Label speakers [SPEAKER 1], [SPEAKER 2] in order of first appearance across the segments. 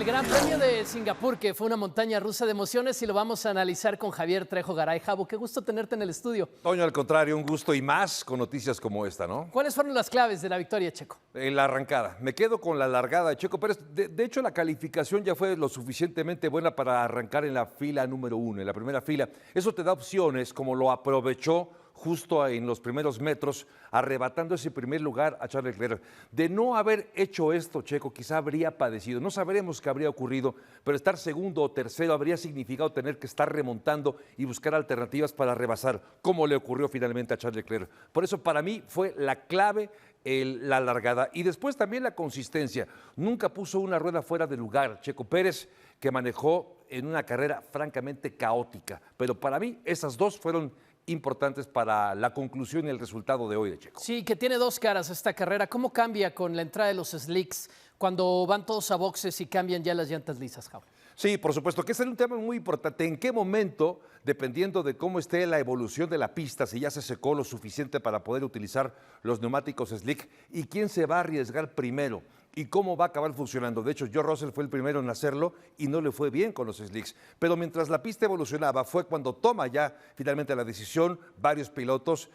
[SPEAKER 1] el Gran Premio de Singapur, que fue una montaña rusa de emociones, y lo vamos a analizar con Javier Trejo Garay. Javo, qué gusto tenerte en el estudio.
[SPEAKER 2] Toño, al contrario, un gusto y más con noticias como esta, ¿no?
[SPEAKER 1] ¿Cuáles fueron las claves de la victoria, Checo?
[SPEAKER 2] En la arrancada. Me quedo con la largada de Checo Pérez. De hecho, la calificación ya fue lo suficientemente buena para arrancar en la fila número 1, en la primera fila. Eso te da opciones, como lo aprovechó justo en los primeros metros, arrebatando ese primer lugar a Charles Leclerc. De no haber hecho esto, Checo, quizá habría padecido. No sabremos qué habría ocurrido, pero estar segundo o tercero habría significado tener que estar remontando y buscar alternativas para rebasar, como le ocurrió finalmente a Charles Leclerc. Por eso, para mí, fue la clave la largada. Y después también la consistencia. Nunca puso una rueda fuera de lugar Checo Pérez, que manejó en una carrera francamente caótica. Pero para mí, esas dos fueron importantes para la conclusión y el resultado de hoy de Checo.
[SPEAKER 1] Sí, que tiene dos caras esta carrera. ¿Cómo cambia con la entrada de los slicks cuando van todos a boxes y cambian ya las llantas lisas, Javo?
[SPEAKER 2] Sí, por supuesto, que ese es un tema muy importante. ¿En qué momento, dependiendo de cómo esté la evolución de la pista, si ya se secó lo suficiente para poder utilizar los neumáticos slick, y quién se va a arriesgar primero y cómo va a acabar funcionando? De hecho, George Russell fue el primero en hacerlo y no le fue bien con los slicks. Pero mientras la pista evolucionaba, fue cuando toma ya finalmente la decisión varios pilotos.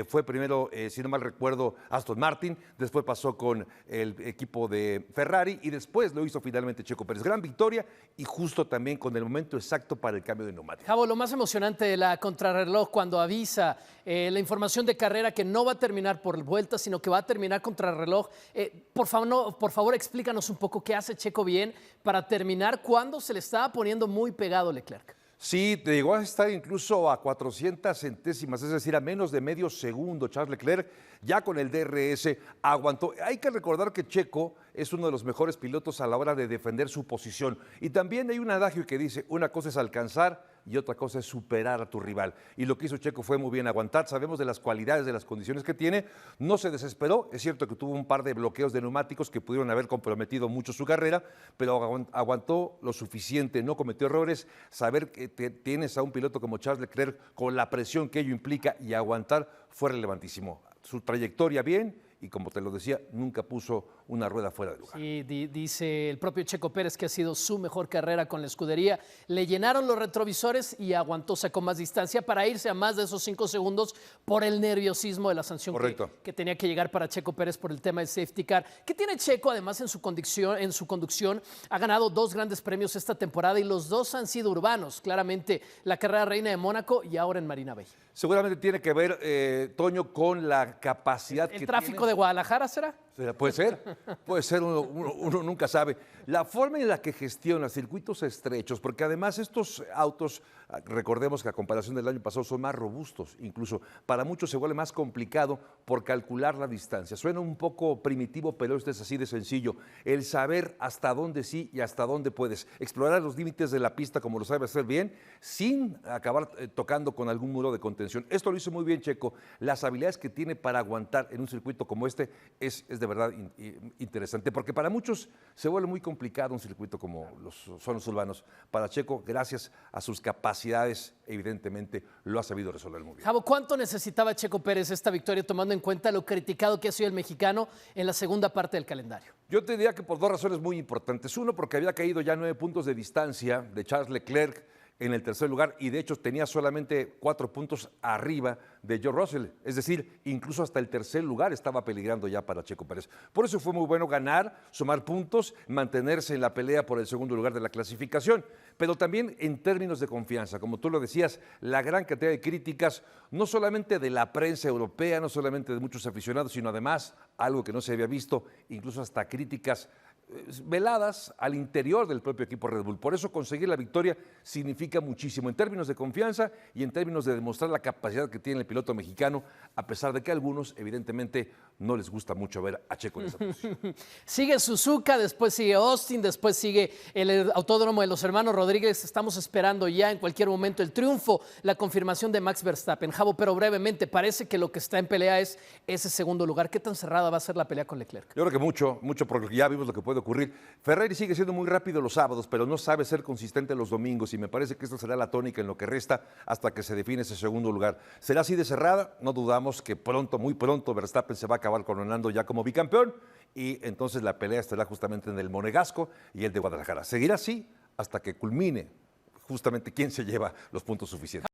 [SPEAKER 2] Fue primero, si no mal recuerdo, Aston Martin, después pasó con el equipo de Ferrari y después lo hizo finalmente Checo Pérez. Gran victoria y justo también con el momento exacto para el cambio de neumáticos.
[SPEAKER 1] Javo, lo más emocionante de la contrarreloj cuando avisa la información de carrera que no va a terminar por vuelta, sino que va a terminar contrarreloj. Por favor, explícanos un poco qué hace Checo bien para terminar cuando se le estaba poniendo muy pegado Leclerc.
[SPEAKER 2] Sí, llegó a estar incluso a 400 centésimas, es decir, a menos de medio segundo. Charles Leclerc, ya con el DRS, aguantó. Hay que recordar que Checo es uno de los mejores pilotos a la hora de defender su posición. Y también hay un adagio que dice, una cosa es alcanzar y otra cosa es superar a tu rival. Y lo que hizo Checo fue muy bien aguantar. Sabemos de las cualidades, de las condiciones que tiene. No se desesperó. Es cierto que tuvo un par de bloqueos de neumáticos que pudieron haber comprometido mucho su carrera, pero aguantó lo suficiente, no cometió errores. Saber que tienes a un piloto como Charles Leclerc con la presión que ello implica y aguantar fue relevantísimo. Su trayectoria bien. Y como te lo decía, nunca puso una rueda fuera de lugar.
[SPEAKER 1] Sí, dice el propio Checo Pérez que ha sido su mejor carrera con la escudería. Le llenaron los retrovisores y aguantó, sacó más distancia para irse a más de esos 5 segundos por el nerviosismo de la sanción que tenía que llegar para Checo Pérez por el tema del safety car. ¿Qué tiene Checo además en su conducción? Ha ganado 2 grandes premios esta temporada y los 2 han sido urbanos. Claramente la carrera reina de Mónaco y ahora en Marina Bay.
[SPEAKER 2] Seguramente tiene que ver, Toño, con la capacidad que tiene.
[SPEAKER 1] ¿El tráfico de Guadalajara será?
[SPEAKER 2] Puede ser, uno nunca sabe. La forma en la que gestiona circuitos estrechos, porque además estos autos, recordemos que a comparación del año pasado son más robustos, incluso para muchos se vuelve más complicado por calcular la distancia. Suena un poco primitivo, pero esto es así de sencillo. El saber hasta dónde sí y hasta dónde puedes. Explorar los límites de la pista como lo sabe hacer bien, sin acabar tocando con algún muro de contención. Esto lo hizo muy bien Checo. Las habilidades que tiene para aguantar en un circuito como este es de verdad interesante, porque para muchos se vuelve muy complicado un circuito como son los urbanos. Para Checo, gracias a sus capacidades, evidentemente lo ha sabido resolver muy bien.
[SPEAKER 1] Javo, ¿cuánto necesitaba Checo Pérez esta victoria, tomando en cuenta lo criticado que ha sido el mexicano en la segunda parte del calendario?
[SPEAKER 2] Yo te diría que por 2 razones muy importantes. Uno, porque había caído ya 9 puntos de distancia de Charles Leclerc en el tercer lugar y de hecho tenía solamente 4 puntos arriba de George Russell, es decir, incluso hasta el tercer lugar estaba peligrando ya para Checo Pérez. Por eso fue muy bueno ganar, sumar puntos, mantenerse en la pelea por el segundo lugar de la clasificación, pero también en términos de confianza, como tú lo decías, la gran cantidad de críticas, no solamente de la prensa europea, no solamente de muchos aficionados, sino además, algo que no se había visto, incluso hasta críticas veladas al interior del propio equipo Red Bull. Por eso conseguir la victoria significa muchísimo en términos de confianza y en términos de demostrar la capacidad que tiene el piloto mexicano, a pesar de que a algunos evidentemente no les gusta mucho ver a Checo en esa posición.
[SPEAKER 1] Sigue Suzuka, después sigue Austin, después sigue el Autódromo de los Hermanos Rodríguez. Estamos esperando ya en cualquier momento el triunfo, la confirmación de Max Verstappen. Javo, pero brevemente, parece que lo que está en pelea es ese segundo lugar. ¿Qué tan cerrada va a ser la pelea con Leclerc?
[SPEAKER 2] Yo creo que mucho, porque ya vimos lo que puede ocurrir. Ferrari sigue siendo muy rápido los sábados, pero no sabe ser consistente los domingos y me parece que esta será la tónica en lo que resta hasta que se define ese segundo lugar. ¿Será así de cerrada? No dudamos que pronto, muy pronto, Verstappen se va a acabar coronando ya como bicampeón y entonces la pelea estará justamente en el Monegasco y el de Guadalajara. Seguirá así hasta que culmine justamente quién se lleva los puntos suficientes.